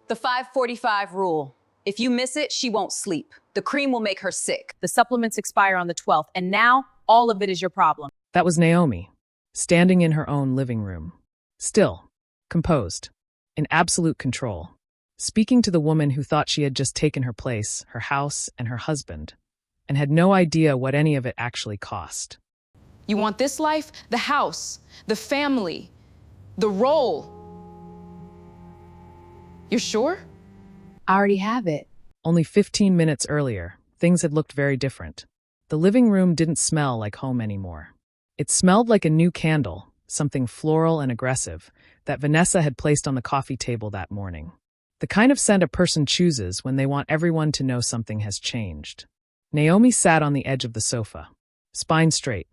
The 5:45 rule. If you miss it, she won't sleep. The cream will make her sick. The supplements expire on the 12th, and now all of it is your problem. That was Naomi, standing in her own living room. Still, composed, in absolute control, speaking to the woman who thought she had just taken her place, her house, and her husband, and had no idea what any of it actually cost. You want this life, the house, the family, the role. You're sure? I already have it. Only 15 minutes earlier, things had looked very different. The living room didn't smell like home anymore. It smelled like a new candle, something floral and aggressive, that Vanessa had placed on the coffee table that morning. The kind of scent a person chooses when they want everyone to know something has changed. Naomi sat on the edge of the sofa, spine straight,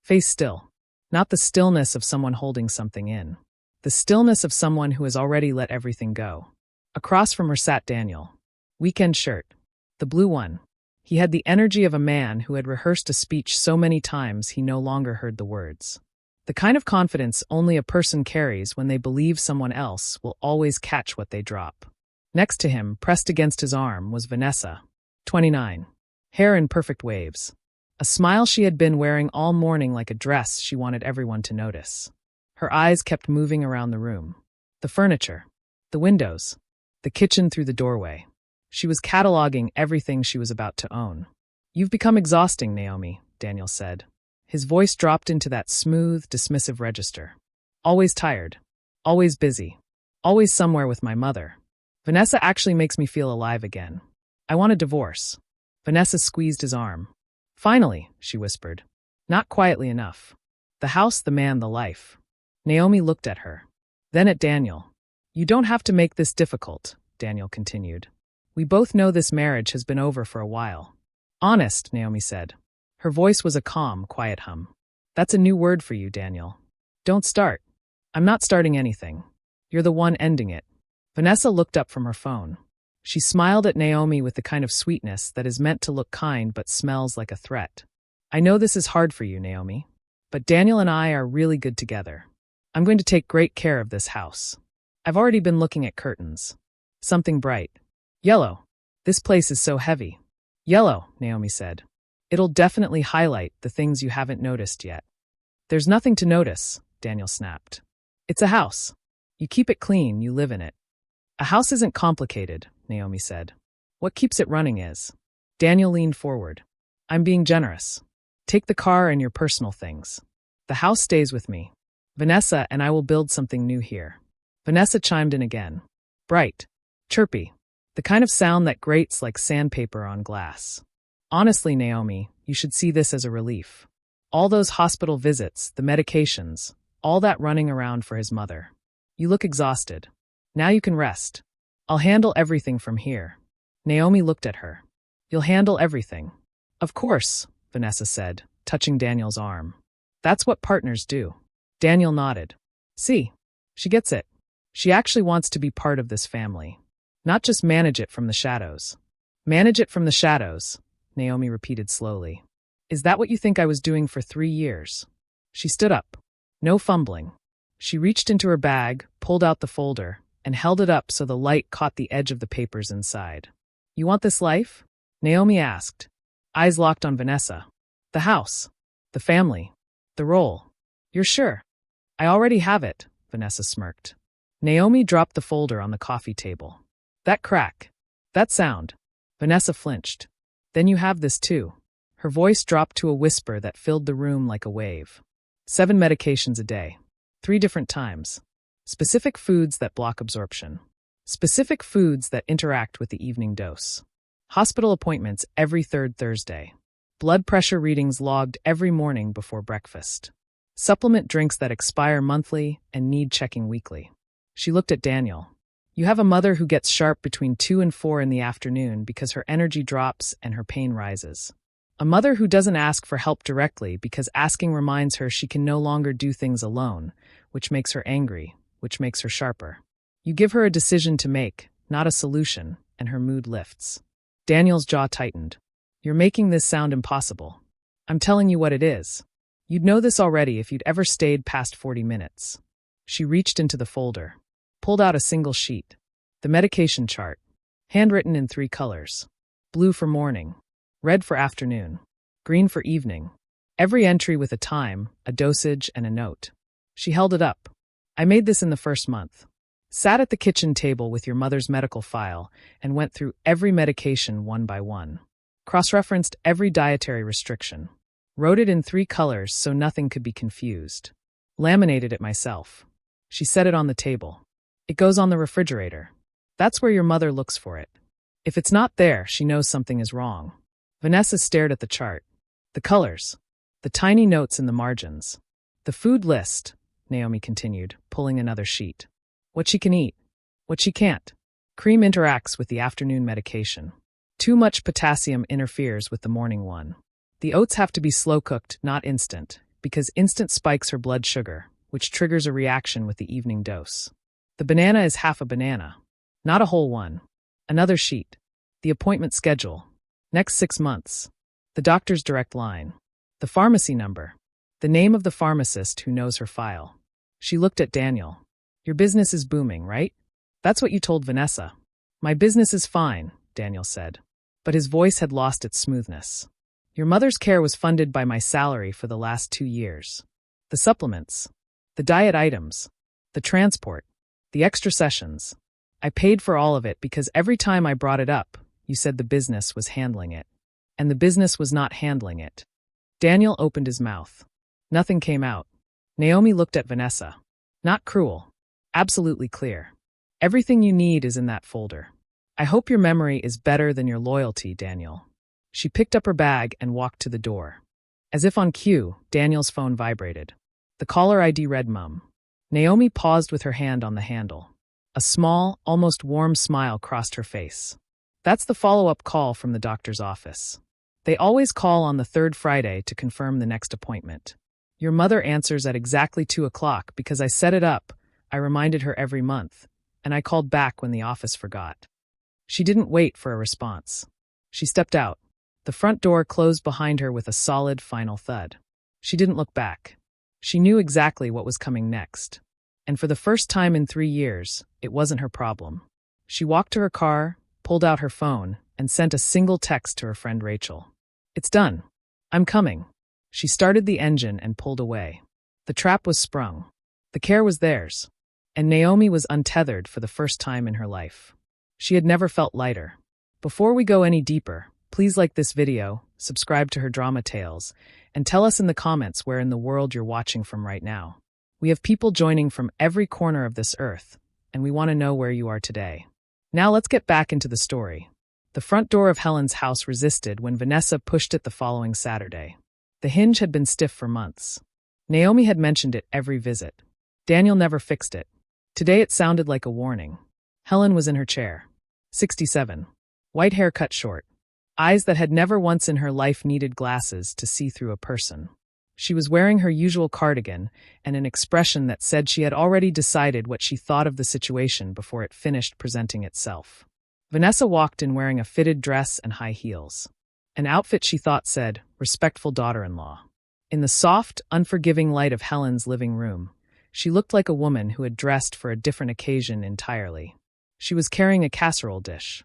face still. Not the stillness of someone holding something in. The stillness of someone who has already let everything go. Across from her sat Daniel. Weekend shirt. The blue one. He had the energy of a man who had rehearsed a speech so many times he no longer heard the words. The kind of confidence only a person carries when they believe someone else will always catch what they drop. Next to him, pressed against his arm, was Vanessa, 29. Hair in perfect waves. A smile she had been wearing all morning like a dress she wanted everyone to notice. Her eyes kept moving around the room. The furniture. The windows. The kitchen through the doorway. She was cataloging everything she was about to own. "You've become exhausting, Naomi," Daniel said. His voice dropped into that smooth, dismissive register. "Always tired. Always busy. Always somewhere with my mother. Vanessa actually makes me feel alive again. I want a divorce." Vanessa squeezed his arm. "Finally," she whispered. Not quietly enough. "The house, the man, the life." Naomi looked at her. Then at Daniel. "You don't have to make this difficult," Daniel continued. "We both know this marriage has been over for a while." "Honest," Naomi said. Her voice was a calm, quiet hum. "That's a new word for you, Daniel. Don't start." "I'm not starting anything. You're the one ending it." Vanessa looked up from her phone. She smiled at Naomi with the kind of sweetness that is meant to look kind but smells like a threat. "I know this is hard for you, Naomi, but Daniel and I are really good together. I'm going to take great care of this house. I've already been looking at curtains. Something bright. Yellow. This place is so heavy." "Yellow," Naomi said. "It'll definitely highlight the things you haven't noticed yet." "There's nothing to notice," Daniel snapped. "It's a house. You keep it clean, you live in it." "A house isn't complicated," Naomi said. "What keeps it running is." Daniel leaned forward. "I'm being generous. Take the car and your personal things. The house stays with me. Vanessa and I will build something new here." Vanessa chimed in again. Bright. Chirpy. The kind of sound that grates like sandpaper on glass. "Honestly, Naomi, you should see this as a relief. All those hospital visits, the medications, all that running around for his mother. You look exhausted. Now you can rest. I'll handle everything from here." Naomi looked at her. "You'll handle everything?" "Of course," Vanessa said, touching Daniel's arm. "That's what partners do." Daniel nodded. "See, she gets it. She actually wants to be part of this family. Not just manage it from the shadows." "Manage it from the shadows," Naomi repeated slowly. "Is that what you think I was doing for 3 years?" She stood up. No fumbling. She reached into her bag, pulled out the folder, and held it up so the light caught the edge of the papers inside. "You want this life?" Naomi asked, eyes locked on Vanessa. "The house. The family. The role. You're sure?" "I already have it," Vanessa smirked. Naomi dropped the folder on the coffee table. "That crack. That sound." Vanessa flinched. "Then you have this too." Her voice dropped to a whisper that filled the room like a wave. 7 medications a day. 3 different times. Specific foods that block absorption. Specific foods that interact with the evening dose. Hospital appointments every 3rd Thursday. Blood pressure readings logged every morning before breakfast. Supplement drinks that expire monthly and need checking weekly. She looked at Daniel. "You have a mother who gets sharp between 2 and 4 in the afternoon because her energy drops and her pain rises. A mother who doesn't ask for help directly because asking reminds her she can no longer do things alone, which makes her angry, which makes her sharper. You give her a decision to make, not a solution, and her mood lifts." Daniel's jaw tightened. "You're making this sound impossible. I'm telling you what it is. You'd know this already if you'd ever stayed past 40 minutes." She reached into the folder, pulled out a single sheet. The medication chart. Handwritten in 3 colors. Blue for morning, red for afternoon, green for evening. Every entry with a time, a dosage, and a note. She held it up. I made this in the first month. Sat at the kitchen table with your mother's medical file and went through every medication one by one. Cross-referenced every dietary restriction. Wrote it in 3 colors so nothing could be confused. Laminated it myself. She set it on the table. It goes on the refrigerator. That's where your mother looks for it. If it's not there, she knows something is wrong. Vanessa stared at the chart. The colors. The tiny notes in the margins. The food list, Naomi continued, pulling another sheet. What she can eat. What she can't. Cream interacts with the afternoon medication. Too much potassium interferes with the morning one. The oats have to be slow-cooked, not instant, because instant spikes her blood sugar, which triggers a reaction with the evening dose. The banana is half a banana, not a whole one. Another sheet. The appointment schedule. Next 6 months. The doctor's direct line. The pharmacy number. The name of the pharmacist who knows her file. She looked at Daniel. Your business is booming, right? That's what you told Vanessa. My business is fine, Daniel said. But his voice had lost its smoothness. Your mother's care was funded by my salary for the last 2 years. The supplements. The diet items. The transport. The extra sessions. I paid for all of it because every time I brought it up, you said the business was handling it. And the business was not handling it. Daniel opened his mouth. Nothing came out. Naomi looked at Vanessa. Not cruel. Absolutely clear. Everything you need is in that folder. I hope your memory is better than your loyalty, Daniel. She picked up her bag and walked to the door. As if on cue, Daniel's phone vibrated. The caller ID read Mum. Naomi paused with her hand on the handle. A small, almost warm smile crossed her face. That's the follow-up call from the doctor's office. They always call on the 3rd Friday to confirm the next appointment. Your mother answers at exactly 2 o'clock because I set it up. I reminded her every month, and I called back when the office forgot. She didn't wait for a response. She stepped out. The front door closed behind her with a solid final thud. She didn't look back. She knew exactly what was coming next. And for the first time in 3 years, it wasn't her problem. She walked to her car, pulled out her phone, and sent a single text to her friend Rachel. It's done. I'm coming. She started the engine and pulled away. The trap was sprung. The care was theirs. And Naomi was untethered for the first time in her life. She had never felt lighter. Before we go any deeper, please like this video, subscribe to her drama tales, and tell us in the comments where in the world you're watching from right now. We have people joining from every corner of this earth, and we want to know where you are today. Now let's get back into the story. The front door of Helen's house resisted when Vanessa pushed it the following Saturday. The hinge had been stiff for months. Naomi had mentioned it every visit. Daniel never fixed it. Today it sounded like a warning. Helen was in her chair. 67. White hair cut short. Eyes that had never once in her life needed glasses to see through a person. She was wearing her usual cardigan and an expression that said she had already decided what she thought of the situation before it finished presenting itself. Vanessa walked in wearing a fitted dress and high heels. An outfit she thought said, respectful daughter-in-law. In the soft, unforgiving light of Helen's living room, she looked like a woman who had dressed for a different occasion entirely. She was carrying a casserole dish.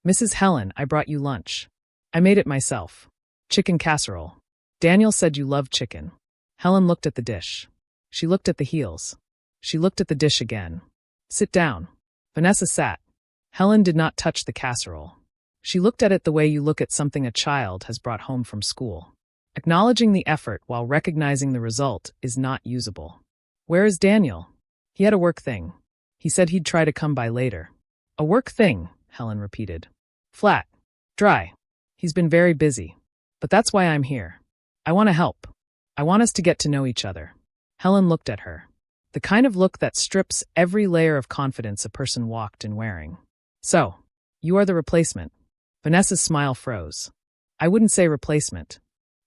Mrs. Helen, I brought you lunch. I made it myself. Chicken casserole. Daniel said you loved chicken. Helen looked at the dish. She looked at the heels. She looked at the dish again. Sit down. Vanessa sat. Helen did not touch the casserole. She looked at it the way you look at something a child has brought home from school. Acknowledging the effort while recognizing the result is not usable. Where is Daniel? He had a work thing. He said he'd try to come by later. A work thing, Helen repeated. Flat. Dry. He's been very busy. But that's why I'm here. I want to help. I want us to get to know each other. Helen looked at her. The kind of look that strips every layer of confidence a person walked in wearing. So, you are the replacement. Vanessa's smile froze. I wouldn't say replacement.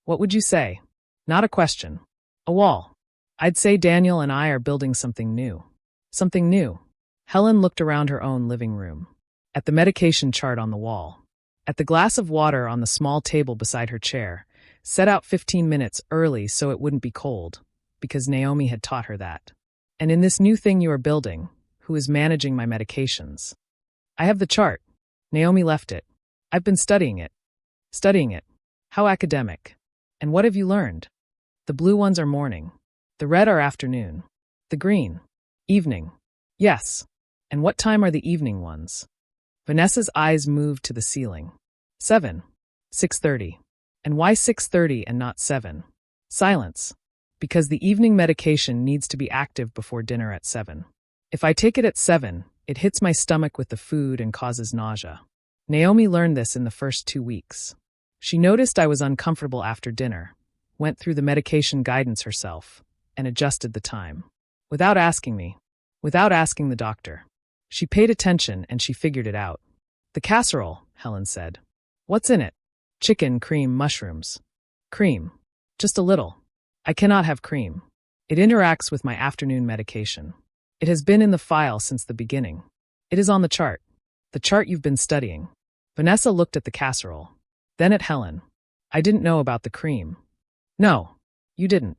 What would you say? Not a question. A wall. I'd say Daniel and I are building something new. Something new. Helen looked around her own living room. At the medication chart on the wall. At the glass of water on the small table beside her chair, set out 15 minutes early so it wouldn't be cold, because Naomi had taught her that. And in this new thing you are building, who is managing my medications. I have the chart. Naomi left it. I've been studying it. Studying it. How academic. And what have you learned? The blue ones are morning. The red are afternoon. The green. Evening. Yes. And what time are the evening ones? Vanessa's eyes moved to the ceiling. 7. 6:30. And why 6:30 and not 7? Silence. Because the evening medication needs to be active before dinner at 7. If I take it at 7, it hits my stomach with the food and causes nausea. Naomi learned this in the first 2 weeks. She noticed I was uncomfortable after dinner, went through the medication guidance herself, and adjusted the time. Without asking me. Without asking the doctor. She paid attention and she figured it out. The casserole, Helen said. What's in it? Chicken, cream, mushrooms. Cream. Just a little. I cannot have cream. It interacts with my afternoon medication. It has been in the file since the beginning. It is on the chart. The chart you've been studying. Vanessa looked at the casserole. Then at Helen. I didn't know about the cream. No, you didn't.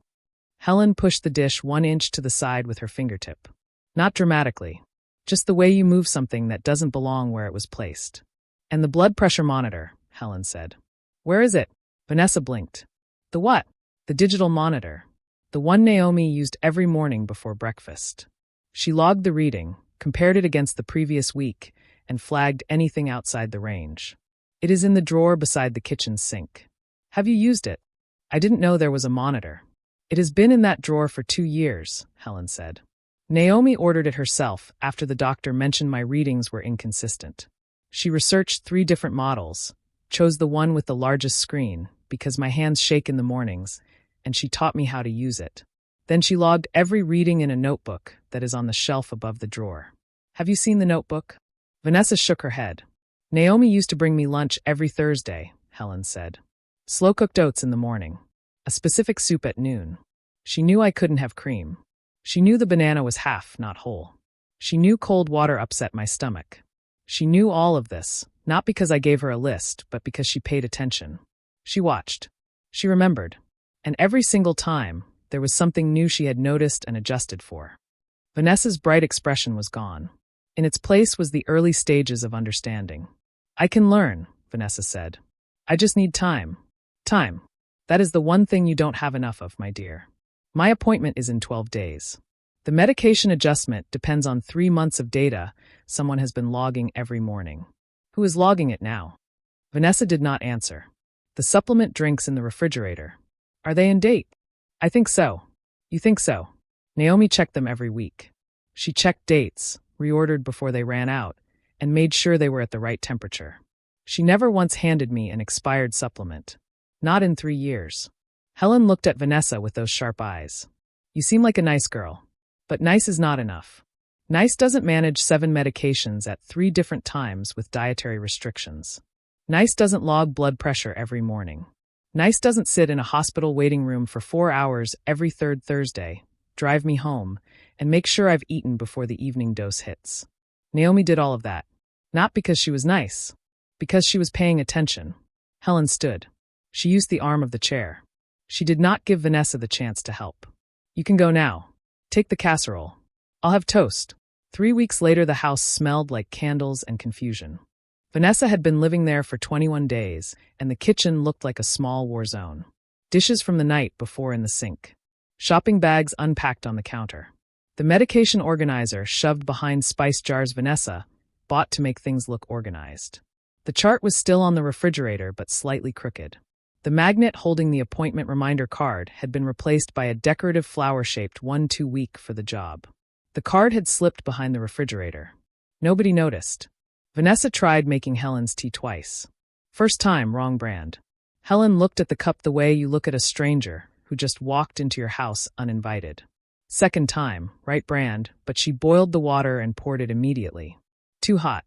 Helen pushed the dish 1 inch to the side with her fingertip. Not dramatically. Just the way you move something that doesn't belong where it was placed. And the blood pressure monitor, Helen said. Where is it? Vanessa blinked. The what? The digital monitor. The one Naomi used every morning before breakfast. She logged the reading, compared it against the previous week, and flagged anything outside the range. It is in the drawer beside the kitchen sink. Have you used it? I didn't know there was a monitor. It has been in that drawer for 2 years, Helen said. Naomi ordered it herself after the doctor mentioned my readings were inconsistent. She researched 3 different models, chose the one with the largest screen because my hands shake in the mornings, and she taught me how to use it. Then she logged every reading in a notebook that is on the shelf above the drawer. Have you seen the notebook? Vanessa shook her head. Naomi used to bring me lunch every Thursday, Helen said. Slow-cooked oats in the morning. A specific soup at noon. She knew I couldn't have cream. She knew the banana was half, not whole. She knew cold water upset my stomach. She knew all of this, not because I gave her a list, but because she paid attention. She watched. She remembered. And every single time, there was something new she had noticed and adjusted for. Vanessa's bright expression was gone. In its place was the early stages of understanding. I can learn, Vanessa said. I just need time. Time. That is the one thing you don't have enough of, my dear. My appointment is in 12 days. The medication adjustment depends on 3 months of data someone has been logging every morning. Who is logging it now? Vanessa did not answer. The supplement drinks in the refrigerator. Are they in date? I think so. You think so? Naomi checked them every week. She checked dates, reordered before they ran out, and made sure they were at the right temperature. She never once handed me an expired supplement. Not in 3 years. Helen looked at Vanessa with those sharp eyes. You seem like a nice girl. But nice is not enough. Nice doesn't manage 7 medications at 3 different times with dietary restrictions. Nice doesn't log blood pressure every morning. Nice doesn't sit in a hospital waiting room for 4 hours every 3rd Thursday, drive me home, and make sure I've eaten before the evening dose hits. Naomi did all of that. Not because she was nice. Because she was paying attention. Helen stood. She used the arm of the chair. She did not give Vanessa the chance to help. You can go now. Take the casserole. I'll have toast. 3 weeks later, the house smelled like candles and confusion. Vanessa had been living there for 21 days, and the kitchen looked like a small war zone. Dishes from the night before in the sink. Shopping bags unpacked on the counter. The medication organizer shoved behind spice jars Vanessa bought to make things look organized. The chart was still on the refrigerator but slightly crooked. The magnet holding the appointment reminder card had been replaced by a decorative flower-shaped 1-2 week for the job. The card had slipped behind the refrigerator. Nobody noticed. Vanessa tried making Helen's tea twice. First time, wrong brand. Helen looked at the cup the way you look at a stranger who just walked into your house uninvited. Second time, right brand, but she boiled the water and poured it immediately. Too hot.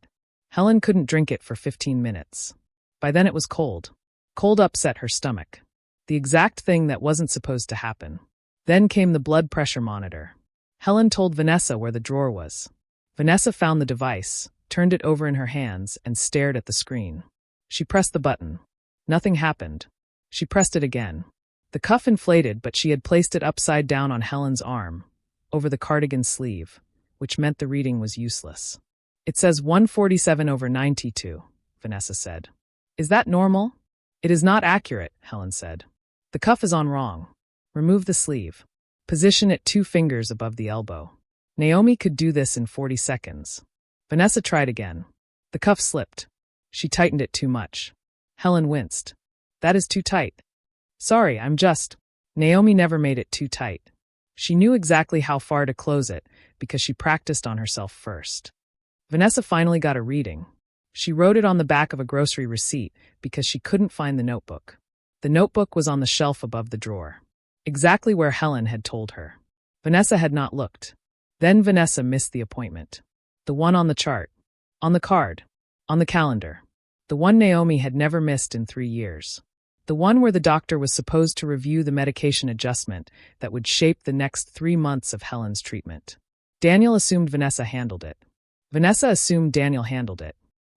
Helen couldn't drink it for 15 minutes. By then it was cold. Cold upset her stomach. The exact thing that wasn't supposed to happen. Then came the blood pressure monitor. Helen told Vanessa where the drawer was. Vanessa found the device, turned it over in her hands, and stared at the screen. She pressed the button. Nothing happened. She pressed it again. The cuff inflated, but she had placed it upside down on Helen's arm, over the cardigan sleeve, which meant the reading was useless. It says 147/92, Vanessa said. Is that normal? It is not accurate, Helen said. The cuff is on wrong. Remove the sleeve. Position it 2 fingers above the elbow. Naomi could do this in 40 seconds. Vanessa tried again. The cuff slipped. She tightened it too much. Helen winced. That is too tight. Sorry, I'm just. Naomi never made it too tight. She knew exactly how far to close it because she practiced on herself first. Vanessa finally got a reading. She wrote it on the back of a grocery receipt because she couldn't find the notebook. The notebook was on the shelf above the drawer, exactly where Helen had told her. Vanessa had not looked. Then Vanessa missed the appointment. The one on the chart, on the card, on the calendar. The one Naomi had never missed in 3 years. The one where the doctor was supposed to review the medication adjustment that would shape the next 3 months of Helen's treatment. Daniel assumed Vanessa handled it. Vanessa assumed Daniel handled it.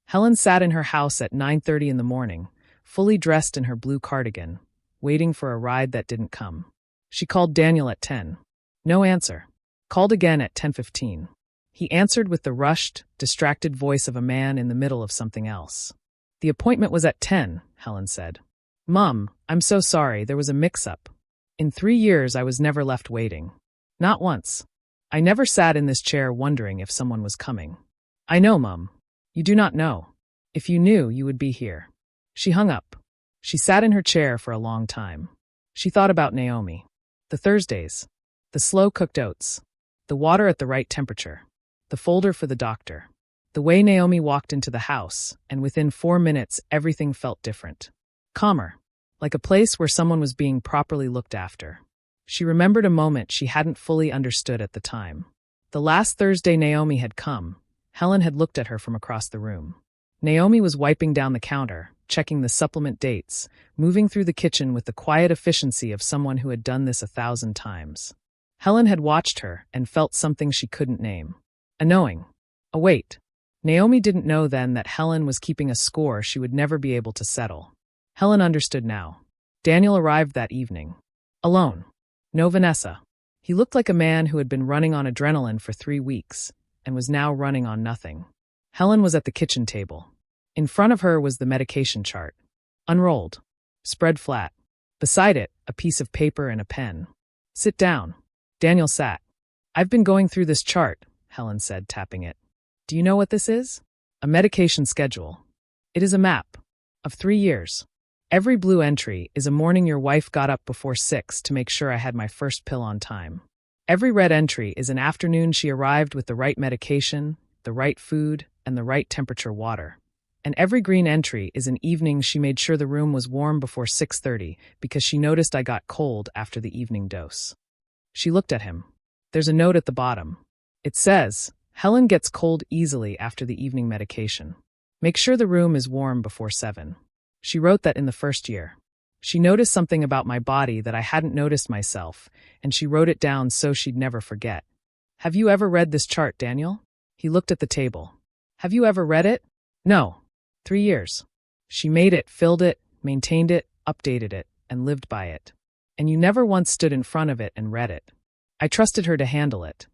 Helen sat in her house at 9:30 in the morning, fully dressed in her blue cardigan, waiting for a ride that didn't come. She called Daniel at 10. No answer. Called again at 10:15. He answered with the rushed, distracted voice of a man in the middle of something else. The appointment was at 10, Helen said. Mom, I'm so sorry, there was a mix-up. In 3 years I was never left waiting. Not once. I never sat in this chair wondering if someone was coming. I know, Mom. You do not know. If you knew, you would be here. She hung up. She sat in her chair for a long time. She thought about Naomi. The Thursdays. The slow-cooked oats. The water at the right temperature. The folder for the doctor. The way Naomi walked into the house, and within 4 minutes everything felt different. Calmer. Like a place where someone was being properly looked after. She remembered a moment she hadn't fully understood at the time. The last Thursday Naomi had come, Helen had looked at her from across the room. Naomi was wiping down the counter, checking the supplement dates, moving through the kitchen with the quiet efficiency of someone who had done this 1,000 times. Helen had watched her and felt something she couldn't name. A knowing. A weight. Naomi didn't know then that Helen was keeping a score she would never be able to settle. Helen understood now. Daniel arrived that evening. Alone. No Vanessa. He looked like a man who had been running on adrenaline for 3 weeks and was now running on nothing. Helen was at the kitchen table. In front of her was the medication chart. Unrolled. Spread flat. Beside it, a piece of paper and a pen. Sit down. Daniel sat. I've been going through this chart, Helen said, tapping it. Do you know what this is? A medication schedule. It is a map. Of 3 years. Every blue entry is a morning your wife got up before 6 to make sure I had my first pill on time. Every red entry is an afternoon she arrived with the right medication, the right food, and the right temperature water. And every green entry is an evening she made sure the room was warm before 6:30 because she noticed I got cold after the evening dose. She looked at him. There's a note at the bottom. It says, Helen gets cold easily after the evening medication. Make sure the room is warm before 7. She wrote that in the first year. She noticed something about my body that I hadn't noticed myself, and she wrote it down so she'd never forget. Have you ever read this chart, Daniel? He looked at the table. Have you ever read it? No. 3 years. She made it, filled it, maintained it, updated it, and lived by it. And you never once stood in front of it and read it. I trusted her to handle it.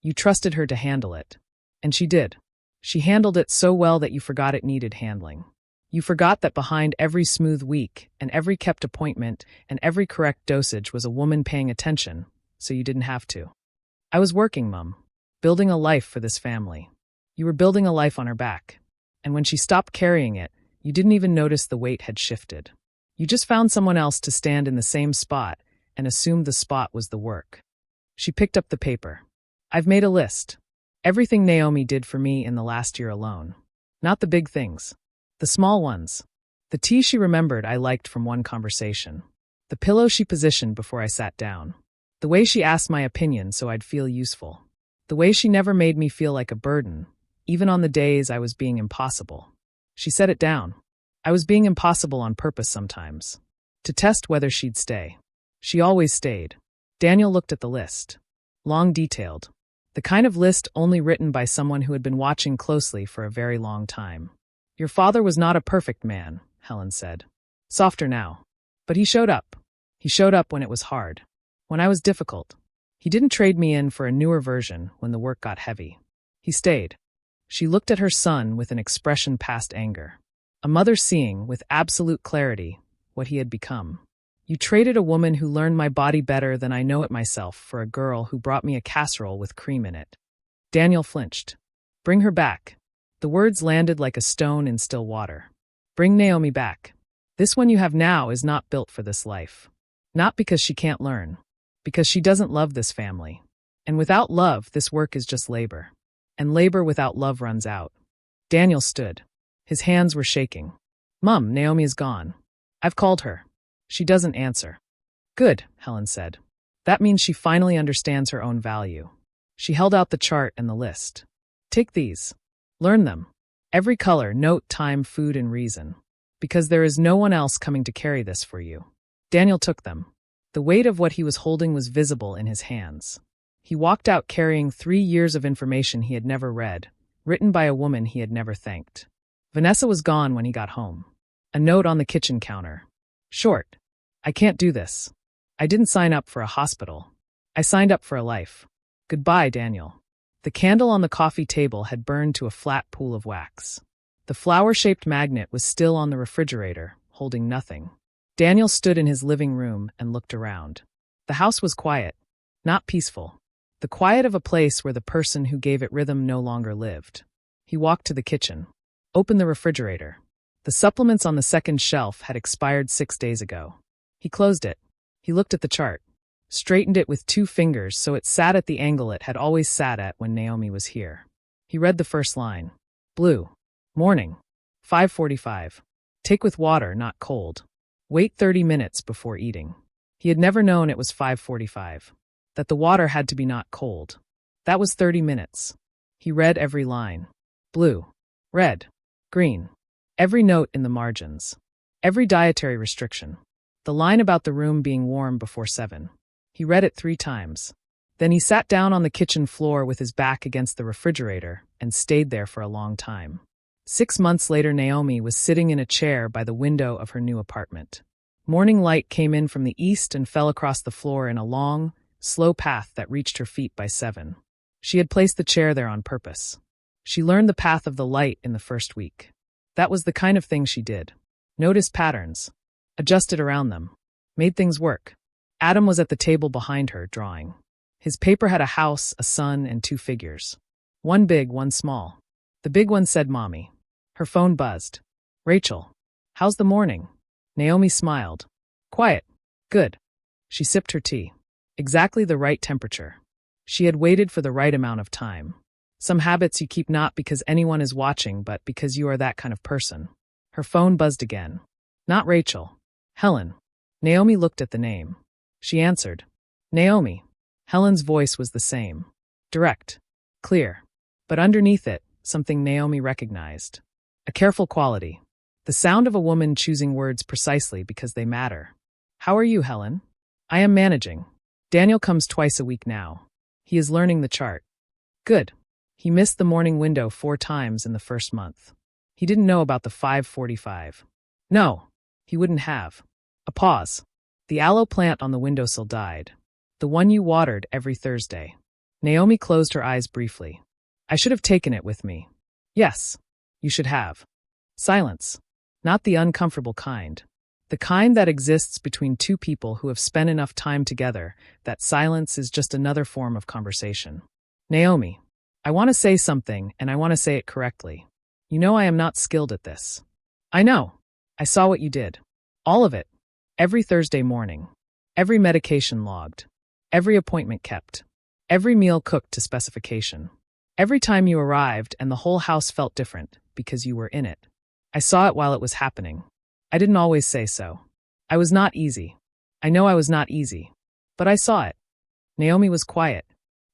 You trusted her to handle it. And she did. She handled it so well that you forgot it needed handling. You forgot that behind every smooth week, and every kept appointment, and every correct dosage was a woman paying attention, so you didn't have to. I was working, Mum. Building a life for this family. You were building a life on her back. And when she stopped carrying it, you didn't even notice the weight had shifted. You just found someone else to stand in the same spot, and assumed the spot was the work. She picked up the paper. I've made a list. Everything Naomi did for me in the last year alone. Not the big things. The small ones. The tea she remembered I liked from one conversation. The pillow she positioned before I sat down. The way she asked my opinion so I'd feel useful. The way she never made me feel like a burden, even on the days I was being impossible. She set it down. I was being impossible on purpose sometimes. To test whether she'd stay. She always stayed. Daniel looked at the list. Long detailed. The kind of list only written by someone who had been watching closely for a very long time. Your father was not a perfect man, Helen said. Softer now. But he showed up. He showed up when it was hard. When I was difficult. He didn't trade me in for a newer version when the work got heavy. He stayed. She looked at her son with an expression past anger. A mother seeing, with absolute clarity, what he had become. You traded a woman who learned my body better than I know it myself for a girl who brought me a casserole with cream in it. Daniel flinched. Bring her back. The words landed like a stone in still water. Bring Naomi back. This one you have now is not built for this life. Not because she can't learn. Because she doesn't love this family. And without love, this work is just labor. And labor without love runs out. Daniel stood. His hands were shaking. Mum, Naomi is gone. I've called her. She doesn't answer. Good, Helen said. That means she finally understands her own value. She held out the chart and the list. Take these. Learn them. Every color, note, time, food, and reason. Because there is no one else coming to carry this for you. Daniel took them. The weight of what he was holding was visible in his hands. He walked out carrying 3 years of information he had never read, written by a woman he had never thanked. Vanessa was gone when he got home. A note on the kitchen counter. Short. I can't do this. I didn't sign up for a hospital. I signed up for a life. Goodbye, Daniel. The candle on the coffee table had burned to a flat pool of wax. The flower-shaped magnet was still on the refrigerator, holding nothing. Daniel stood in his living room and looked around. The house was quiet, not peaceful. The quiet of a place where the person who gave it rhythm no longer lived. He walked to the kitchen. Opened the refrigerator. The supplements on the second shelf had expired 6 days ago. He closed it. He looked at the chart. Straightened it with 2 fingers so it sat at the angle it had always sat at when Naomi was here. He read the first line. Blue. Morning. 5:45. Take with water, not cold. Wait 30 minutes before eating. He had never known it was 5:45. That the water had to be not cold. That was 30 minutes. He read every line. Blue. Red. Green. Every note in the margins. Every dietary restriction. The line about the room being warm before 7. He read it 3 times. Then he sat down on the kitchen floor with his back against the refrigerator and stayed there for a long time. 6 months later, Naomi was sitting in a chair by the window of her new apartment. Morning light came in from the east and fell across the floor in a long, slow path that reached her feet by 7. She had placed the chair there on purpose. She learned the path of the light in the first week. That was the kind of thing she did. Noticed patterns. Adjusted around them. Made things work. Adam was at the table behind her, drawing. His paper had a house, a sun, and 2 figures. One big, one small. The big one said Mommy. Her phone buzzed. Rachel. How's the morning? Naomi smiled. Quiet. Good. She sipped her tea. Exactly the right temperature. She had waited for the right amount of time. Some habits you keep not because anyone is watching, but because you are that kind of person. Her phone buzzed again. Not Rachel. Helen. Naomi looked at the name. She answered. Naomi. Helen's voice was the same. Direct. Clear. But underneath it, something Naomi recognized. A careful quality. The sound of a woman choosing words precisely because they matter. How are you, Helen? I am managing. Daniel comes twice a week now. He is learning the chart. Good. He missed the morning window 4 times in the first month. He didn't know about the 5:45. No, he wouldn't have. A pause. The aloe plant on the windowsill died. The one you watered every Thursday. Naomi closed her eyes briefly. I should have taken it with me. Yes, you should have. Silence. Not the uncomfortable kind. The kind that exists between 2 people who have spent enough time together that silence is just another form of conversation. Naomi. I want to say something, and I want to say it correctly. You know I am not skilled at this. I know. I saw what you did. All of it. Every Thursday morning. Every medication logged. Every appointment kept. Every meal cooked to specification. Every time you arrived and the whole house felt different because you were in it. I saw it while it was happening. I didn't always say so. I was not easy. I know I was not easy. But I saw it. Naomi was quiet.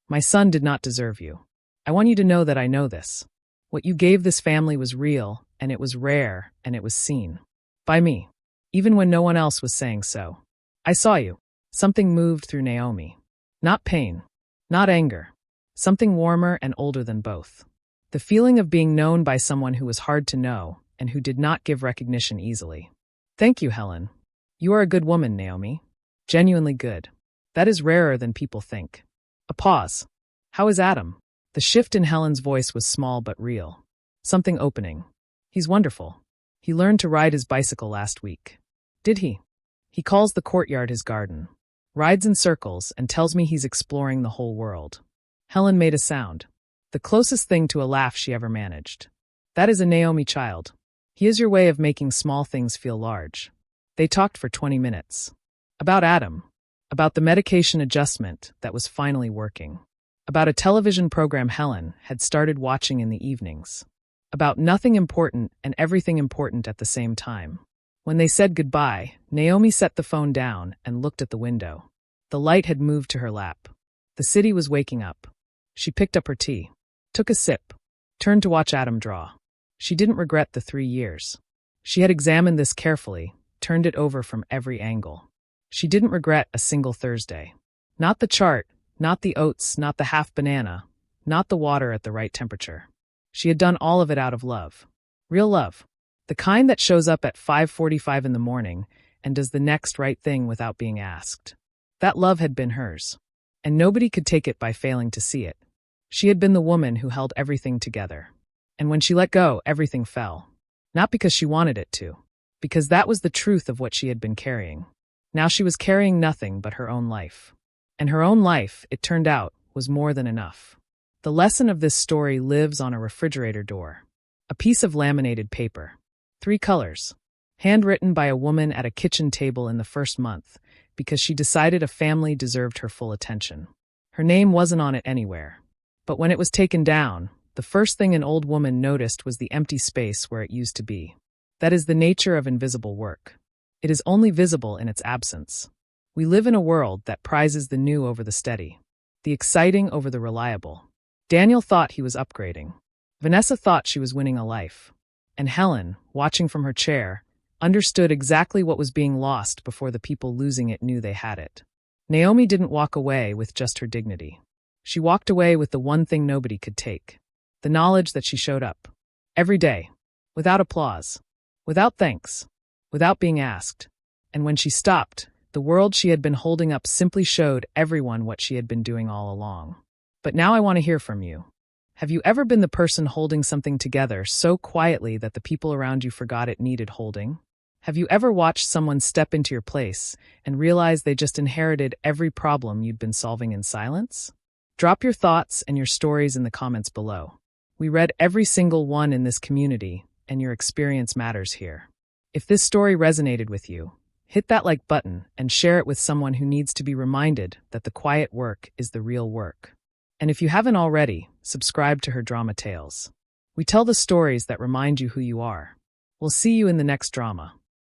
My son did not deserve you. I want you to know that I know this. What you gave this family was real, and it was rare, and it was seen. By me. Even when no one else was saying so. I saw you. Something moved through Naomi. Not pain. Not anger. Something warmer and older than both. The feeling of being known by someone who was hard to know, and who did not give recognition easily. Thank you, Helen. You are a good woman, Naomi. Genuinely good. That is rarer than people think. A pause. How is Adam? The shift in Helen's voice was small but real. Something opening. He's wonderful. He learned to ride his bicycle last week. Did he? He calls the courtyard his garden. Rides in circles and tells me he's exploring the whole world. Helen made a sound. The closest thing to a laugh she ever managed. That is a Naomi child. He is your way of making small things feel large. They talked for 20 minutes. About Adam. About the medication adjustment that was finally working. About a television program Helen had started watching in the evenings. About nothing important and everything important at the same time. When they said goodbye, Naomi set the phone down and looked at the window. The light had moved to her lap. The city was waking up. She picked up her tea, took a sip, turned to watch Adam draw. She didn't regret the 3 years. She had examined this carefully, turned it over from every angle. She didn't regret a single Thursday. Not the chart, not the oats, not the half banana, not the water at the right temperature. She had done all of it out of love. Real love. The kind that shows up at 5:45 in the morning and does the next right thing without being asked. That love had been hers. And nobody could take it by failing to see it. She had been the woman who held everything together. And when she let go, everything fell. Not because she wanted it to. Because that was the truth of what she had been carrying. Now she was carrying nothing but her own life. And her own life, it turned out, was more than enough. The lesson of this story lives on a refrigerator door. A piece of laminated paper. 3 colors. Handwritten by a woman at a kitchen table in the first month, because she decided a family deserved her full attention. Her name wasn't on it anywhere. But when it was taken down, the first thing an old woman noticed was the empty space where it used to be. That is the nature of invisible work. It is only visible in its absence. We live in a world that prizes the new over the steady, the exciting over the reliable. Daniel thought he was upgrading. Vanessa thought she was winning a life. And Helen, watching from her chair, understood exactly what was being lost before the people losing it knew they had it. Naomi didn't walk away with just her dignity. She walked away with the one thing nobody could take. The knowledge that she showed up. Every day. Without applause. Without thanks. Without being asked. And when she stopped, the world she had been holding up simply showed everyone what she had been doing all along. But now I want to hear from you. Have you ever been the person holding something together so quietly that the people around you forgot it needed holding? Have you ever watched someone step into your place and realize they just inherited every problem you'd been solving in silence? Drop your thoughts and your stories in the comments below. We read every single one in this community, and your experience matters here. If this story resonated with you, hit that like button and share it with someone who needs to be reminded that the quiet work is the real work. And if you haven't already, subscribe to her drama tales. We tell the stories that remind you who you are. We'll see you in the next drama.